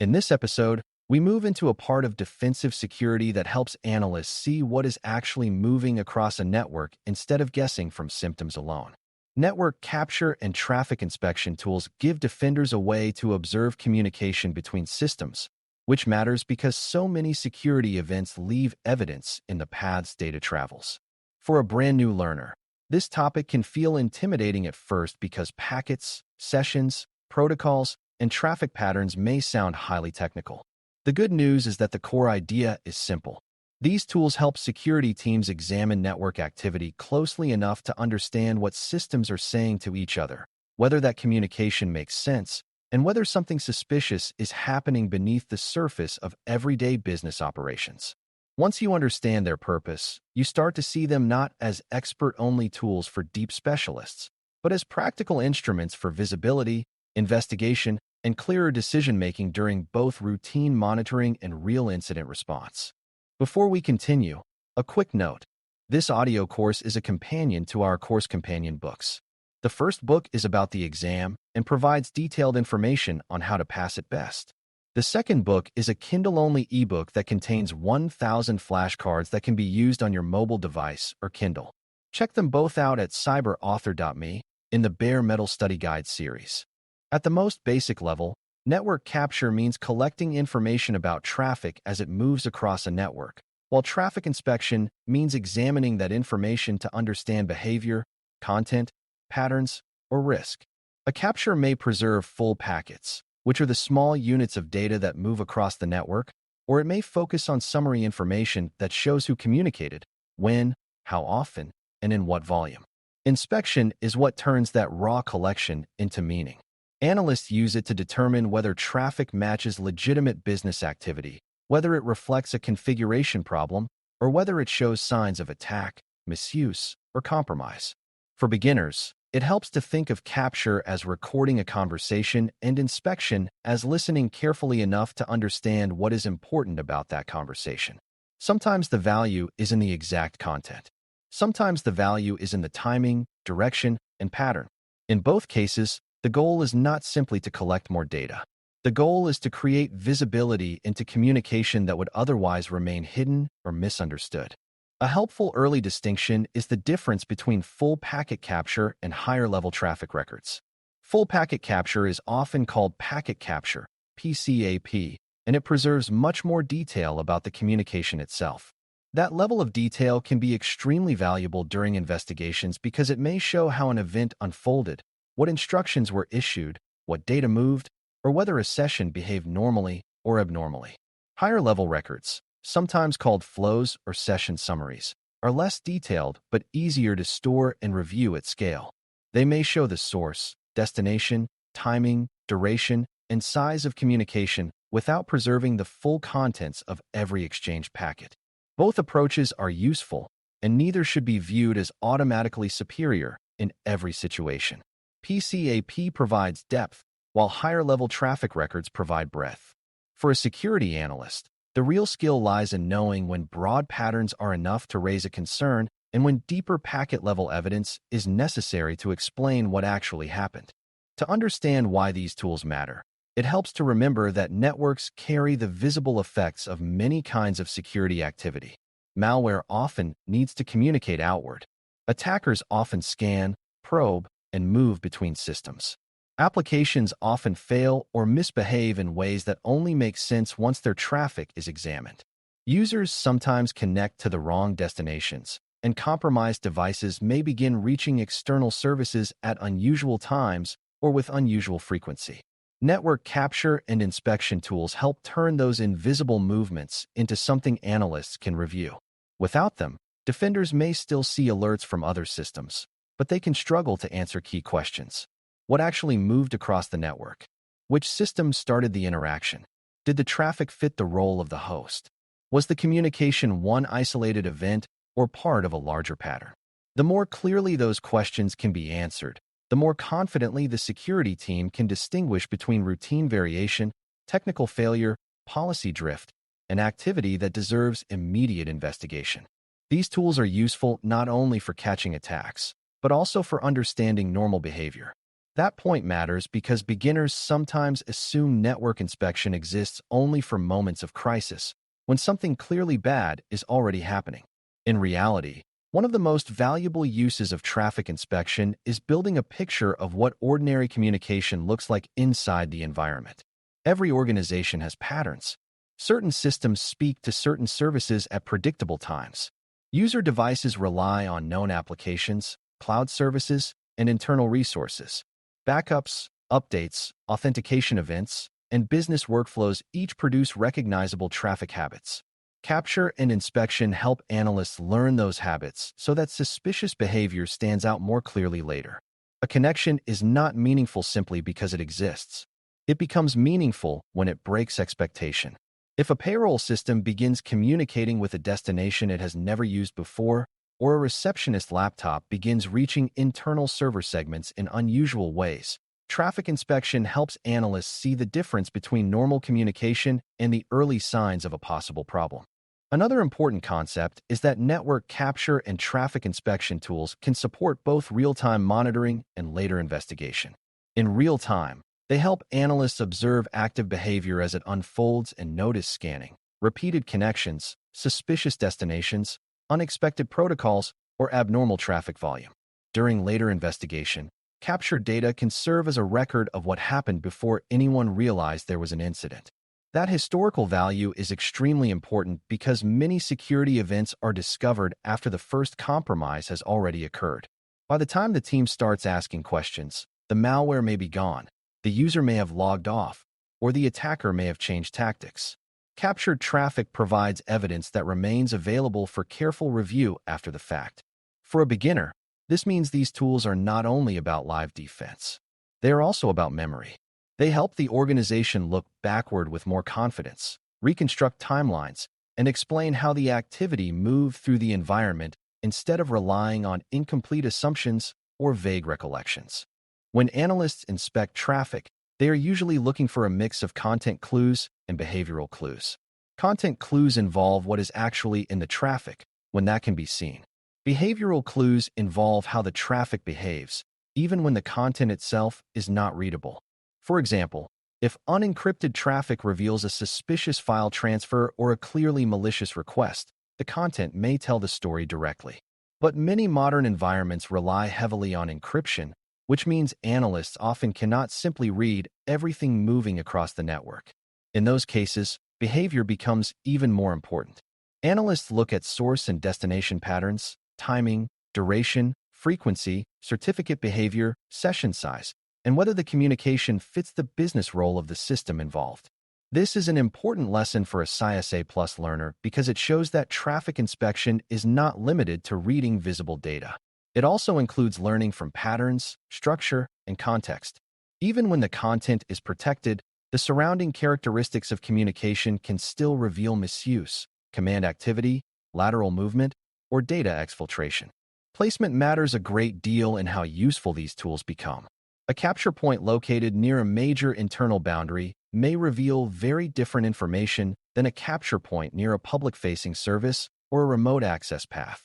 In this episode, we move into a part of defensive security that helps analysts see what is actually moving across a network instead of guessing from symptoms alone. Network capture and traffic inspection tools give defenders a way to observe communication between systems, which matters because so many security events leave evidence in the paths data travels. For a brand new learner, this topic can feel intimidating at first because packets, sessions, protocols, and traffic patterns may sound highly technical. The good news is that the core idea is simple. These tools help security teams examine network activity closely enough to understand what systems are saying to each other, whether that communication makes sense, and whether something suspicious is happening beneath the surface of everyday business operations. Once you understand their purpose, you start to see them not as expert-only tools for deep specialists, but as practical instruments for visibility, investigation, and clearer decision-making during both routine monitoring and real incident response. Before we continue, a quick note. This audio course is a companion to our course companion books. The first book is about the exam and provides detailed information on how to pass it best. The second book is a Kindle-only ebook that contains 1,000 flashcards that can be used on your mobile device or Kindle. Check them both out at cyberauthor.me in the Bare Metal Study Guide series. At the most basic level, network capture means collecting information about traffic as it moves across a network, while traffic inspection means examining that information to understand behavior, content, patterns, or risk. A capture may preserve full packets, which are the small units of data that move across the network, or it may focus on summary information that shows who communicated, when, how often, and in what volume. Inspection is what turns that raw collection into meaning. Analysts use it to determine whether traffic matches legitimate business activity, whether it reflects a configuration problem, or whether it shows signs of attack, misuse, or compromise. For beginners, it helps to think of capture as recording a conversation and inspection as listening carefully enough to understand what is important about that conversation. Sometimes the value is in the exact content. Sometimes the value is in the timing, direction, and pattern. In both cases, the goal is not simply to collect more data. The goal is to create visibility into communication that would otherwise remain hidden or misunderstood. A helpful early distinction is the difference between full packet capture and higher-level traffic records. Full packet capture is often called packet capture, PCAP, and it preserves much more detail about the communication itself. That level of detail can be extremely valuable during investigations because it may show how an event unfolded, what instructions were issued, what data moved, or whether a session behaved normally or abnormally. Higher-level records, sometimes called flows or session summaries, are less detailed but easier to store and review at scale. They may show the source, destination, timing, duration, and size of communication without preserving the full contents of every exchanged packet. Both approaches are useful, and neither should be viewed as automatically superior in every situation. PCAP provides depth, while higher-level traffic records provide breadth. For a security analyst, the real skill lies in knowing when broad patterns are enough to raise a concern and when deeper packet-level evidence is necessary to explain what actually happened. To understand why these tools matter, it helps to remember that networks carry the visible effects of many kinds of security activity. Malware often needs to communicate outward. Attackers often scan, probe, and move between systems. Applications often fail or misbehave in ways that only make sense once their traffic is examined. Users sometimes connect to the wrong destinations, and compromised devices may begin reaching external services at unusual times or with unusual frequency. Network capture and inspection tools help turn those invisible movements into something analysts can review. Without them, defenders may still see alerts from other systems, but they can struggle to answer key questions. What actually moved across the network? Which system started the interaction? Did the traffic fit the role of the host? Was the communication one isolated event or part of a larger pattern? The more clearly those questions can be answered, the more confidently the security team can distinguish between routine variation, technical failure, policy drift, and activity that deserves immediate investigation. These tools are useful not only for catching attacks, but also for understanding normal behavior. That point matters because beginners sometimes assume network inspection exists only for moments of crisis, when something clearly bad is already happening. In reality, one of the most valuable uses of traffic inspection is building a picture of what ordinary communication looks like inside the environment. Every organization has patterns. Certain systems speak to certain services at predictable times. User devices rely on known applications, cloud services, and internal resources. Backups, updates, authentication events, and business workflows each produce recognizable traffic habits. Capture and inspection help analysts learn those habits so that suspicious behavior stands out more clearly later. A connection is not meaningful simply because it exists. It becomes meaningful when it breaks expectation. If a payroll system begins communicating with a destination it has never used before, or a receptionist laptop begins reaching internal server segments in unusual ways, traffic inspection helps analysts see the difference between normal communication and the early signs of a possible problem. Another important concept is that network capture and traffic inspection tools can support both real-time monitoring and later investigation. In real time, they help analysts observe active behavior as it unfolds and notice scanning, repeated connections, suspicious destinations, unexpected protocols, or abnormal traffic volume. During later investigation, captured data can serve as a record of what happened before anyone realized there was an incident. That historical value is extremely important because many security events are discovered after the first compromise has already occurred. By the time the team starts asking questions, the malware may be gone, the user may have logged off, or the attacker may have changed tactics. Captured traffic provides evidence that remains available for careful review after the fact. For a beginner, this means these tools are not only about live defense. They are also about memory. They help the organization look backward with more confidence, reconstruct timelines, and explain how the activity moved through the environment instead of relying on incomplete assumptions or vague recollections. When analysts inspect traffic, they are usually looking for a mix of content clues and behavioral clues. Content clues involve what is actually in the traffic, when that can be seen. Behavioral clues involve how the traffic behaves, even when the content itself is not readable. For example, if unencrypted traffic reveals a suspicious file transfer or a clearly malicious request, the content may tell the story directly. But many modern environments rely heavily on encryption, which means analysts often cannot simply read everything moving across the network. In those cases, behavior becomes even more important. Analysts look at source and destination patterns, timing, duration, frequency, certificate behavior, session size, and whether the communication fits the business role of the system involved. This is an important lesson for a CISA Plus learner because it shows that traffic inspection is not limited to reading visible data. It also includes learning from patterns, structure, and context. Even when the content is protected, the surrounding characteristics of communication can still reveal misuse, command activity, lateral movement, or data exfiltration. Placement matters a great deal in how useful these tools become. A capture point located near a major internal boundary may reveal very different information than a capture point near a public-facing service or a remote access path.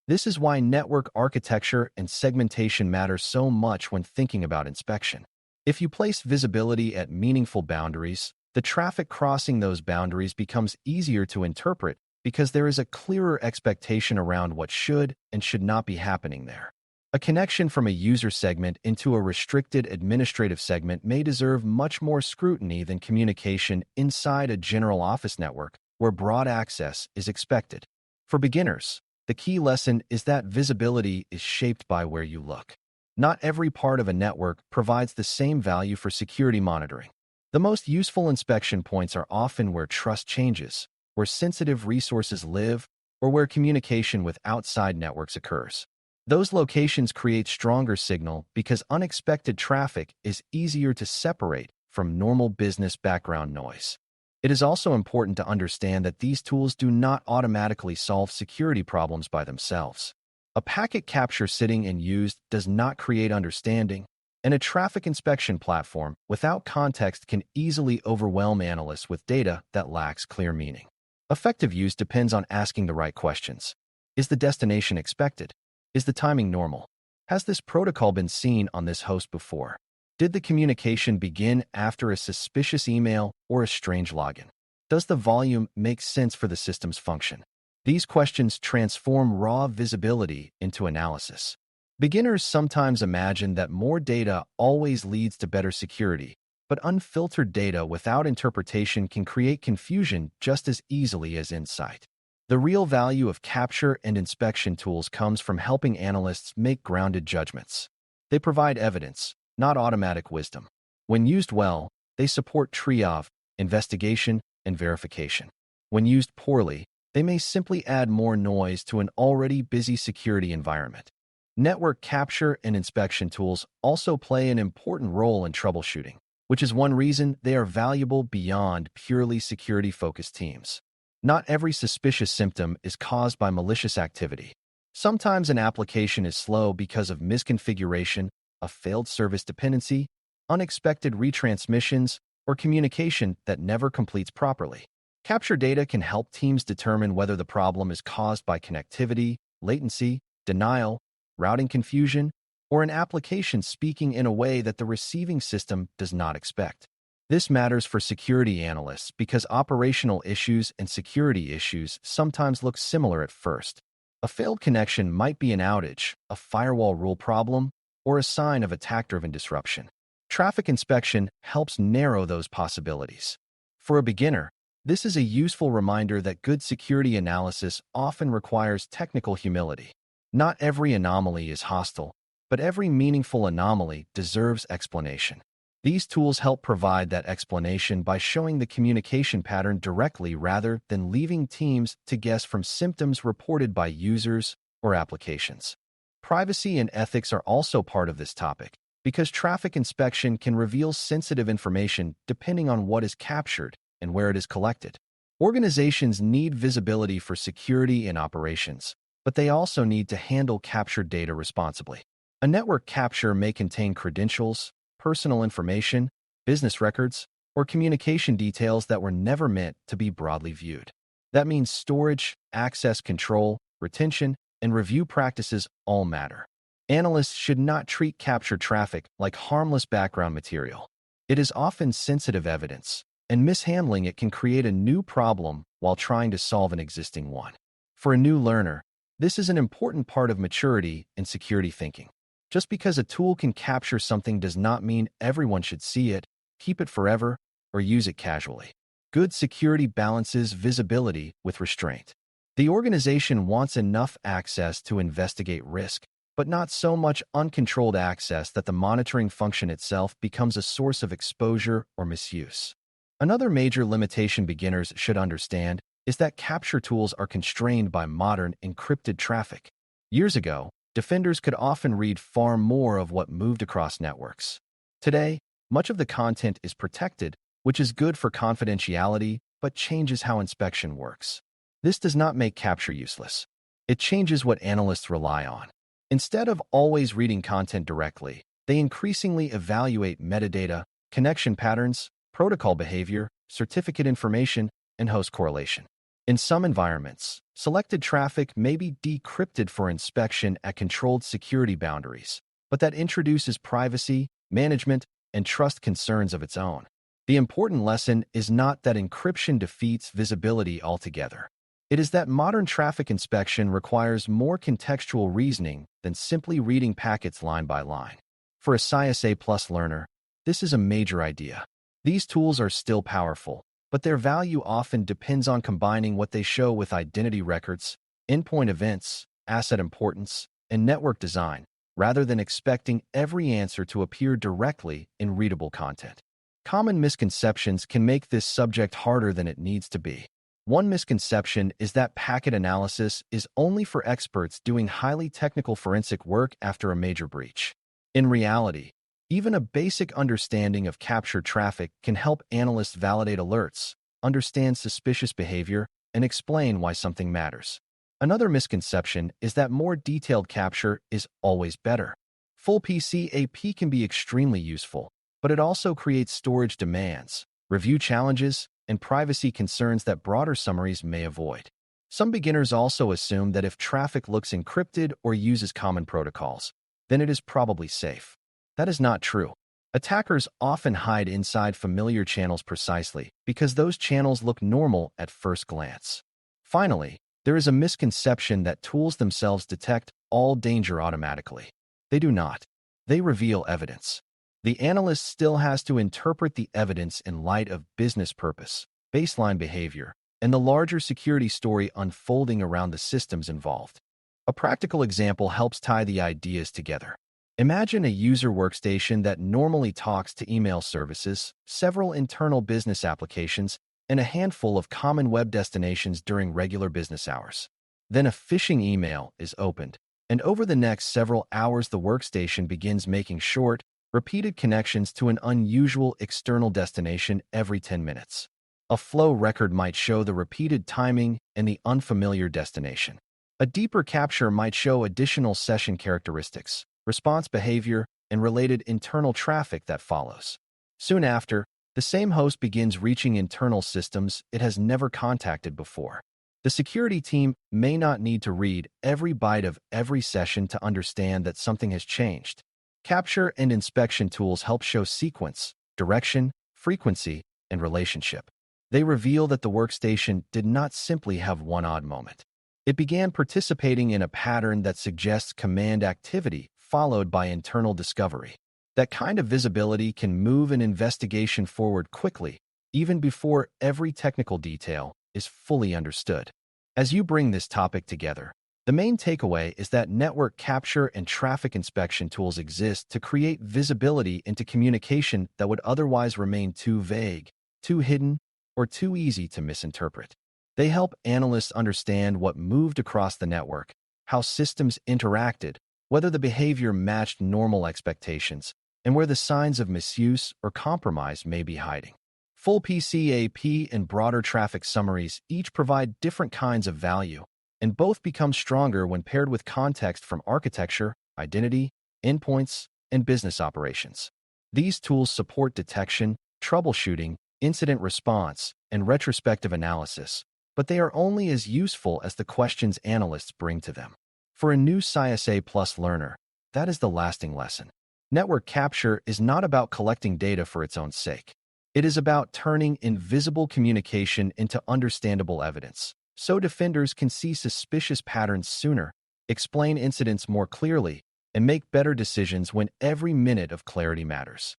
This is why network architecture and segmentation matter so much when thinking about inspection. If you place visibility at meaningful boundaries, the traffic crossing those boundaries becomes easier to interpret because there is a clearer expectation around what should and should not be happening there. A connection from a user segment into a restricted administrative segment may deserve much more scrutiny than communication inside a general office network where broad access is expected. For beginners, the key lesson is that visibility is shaped by where you look. Not every part of a network provides the same value for security monitoring. The most useful inspection points are often where trust changes, where sensitive resources live, or where communication with outside networks occurs. Those locations create stronger signal because unexpected traffic is easier to separate from normal business background noise. It is also important to understand that these tools do not automatically solve security problems by themselves. A packet capture sitting and used does not create understanding, and a traffic inspection platform without context can easily overwhelm analysts with data that lacks clear meaning. Effective use depends on asking the right questions. Is the destination expected? Is the timing normal? Has this protocol been seen on this host before? Did the communication begin after a suspicious email or a strange login? Does the volume make sense for the system's function? These questions transform raw visibility into analysis. Beginners sometimes imagine that more data always leads to better security, but unfiltered data without interpretation can create confusion just as easily as insight. The real value of capture and inspection tools comes from helping analysts make grounded judgments. They provide evidence, not automatic wisdom. When used well, they support triage, investigation, and verification. When used poorly, they may simply add more noise to an already busy security environment. Network capture and inspection tools also play an important role in troubleshooting, which is one reason they are valuable beyond purely security-focused teams. Not every suspicious symptom is caused by malicious activity. Sometimes an application is slow because of misconfiguration, a failed service dependency, unexpected retransmissions, or communication that never completes properly. Capture data can help teams determine whether the problem is caused by connectivity, latency, denial, routing confusion, or an application speaking in a way that the receiving system does not expect. This matters for security analysts because operational issues and security issues sometimes look similar at first. A failed connection might be an outage, a firewall rule problem, or a sign of attack-driven disruption. Traffic inspection helps narrow those possibilities. For a beginner, this is a useful reminder that good security analysis often requires technical humility. Not every anomaly is hostile, but every meaningful anomaly deserves explanation. These tools help provide that explanation by showing the communication pattern directly rather than leaving teams to guess from symptoms reported by users or applications. Privacy and ethics are also part of this topic, because traffic inspection can reveal sensitive information depending on what is captured and where it is collected. Organizations need visibility for security and operations, but they also need to handle captured data responsibly. A network capture may contain credentials, personal information, business records, or communication details that were never meant to be broadly viewed. That means storage, access control, retention, and review practices all matter. Analysts should not treat captured traffic like harmless background material. It is often sensitive evidence, and mishandling it can create a new problem while trying to solve an existing one. For a new learner, this is an important part of maturity and security thinking. Just because a tool can capture something does not mean everyone should see it, keep it forever, or use it casually. Good security balances visibility with restraint. The organization wants enough access to investigate risk, but not so much uncontrolled access that the monitoring function itself becomes a source of exposure or misuse. Another major limitation beginners should understand is that capture tools are constrained by modern encrypted traffic. Years ago, defenders could often read far more of what moved across networks. Today, much of the content is protected, which is good for confidentiality, but changes how inspection works. This does not make capture useless. It changes what analysts rely on. Instead of always reading content directly, they increasingly evaluate metadata, connection patterns, protocol behavior, certificate information, and host correlation. In some environments, selected traffic may be decrypted for inspection at controlled security boundaries, but that introduces privacy, management, and trust concerns of its own. The important lesson is not that encryption defeats visibility altogether. It is that modern traffic inspection requires more contextual reasoning than simply reading packets line by line. For a CISA Plus learner, this is a major idea. These tools are still powerful, but their value often depends on combining what they show with identity records, endpoint events, asset importance, and network design, rather than expecting every answer to appear directly in readable content. Common misconceptions can make this subject harder than it needs to be. One misconception is that packet analysis is only for experts doing highly technical forensic work after a major breach. In reality, even a basic understanding of captured traffic can help analysts validate alerts, understand suspicious behavior, and explain why something matters. Another misconception is that more detailed capture is always better. Full PCAP can be extremely useful, but it also creates storage demands, review challenges, and privacy concerns that broader summaries may avoid. Some beginners also assume that if traffic looks encrypted or uses common protocols, then it is probably safe. That is not true. Attackers often hide inside familiar channels precisely because those channels look normal at first glance. Finally, there is a misconception that tools themselves detect all danger automatically. They do not. They reveal evidence. The analyst still has to interpret the evidence in light of business purpose, baseline behavior, and the larger security story unfolding around the systems involved. A practical example helps tie the ideas together. Imagine a user workstation that normally talks to email services, several internal business applications, and a handful of common web destinations during regular business hours. Then a phishing email is opened, and over the next several hours the workstation begins making short, repeated connections to an unusual external destination every 10 minutes. A flow record might show the repeated timing and the unfamiliar destination. A deeper capture might show additional session characteristics, response behavior, and related internal traffic that follows. Soon after, the same host begins reaching internal systems it has never contacted before. The security team may not need to read every byte of every session to understand that something has changed. Capture and inspection tools help show sequence, direction, frequency, and relationship. They reveal that the workstation did not simply have one odd moment. It began participating in a pattern that suggests command activity followed by internal discovery. That kind of visibility can move an investigation forward quickly, even before every technical detail is fully understood. As you bring this topic together, the main takeaway is that network capture and traffic inspection tools exist to create visibility into communication that would otherwise remain too vague, too hidden, or too easy to misinterpret. They help analysts understand what moved across the network, how systems interacted, whether the behavior matched normal expectations, and where the signs of misuse or compromise may be hiding. Full PCAP and broader traffic summaries each provide different kinds of value, and both become stronger when paired with context from architecture, identity, endpoints, and business operations. These tools support detection, troubleshooting, incident response, and retrospective analysis, but they are only as useful as the questions analysts bring to them. For a new CISA Plus learner, that is the lasting lesson. Network capture is not about collecting data for its own sake. It is about turning invisible communication into understandable evidence, so defenders can see suspicious patterns sooner, explain incidents more clearly, and make better decisions when every minute of clarity matters.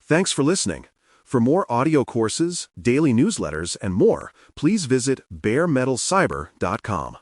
Thanks for listening. For more audio courses, daily newsletters, and more, please visit baremetalcyber.com.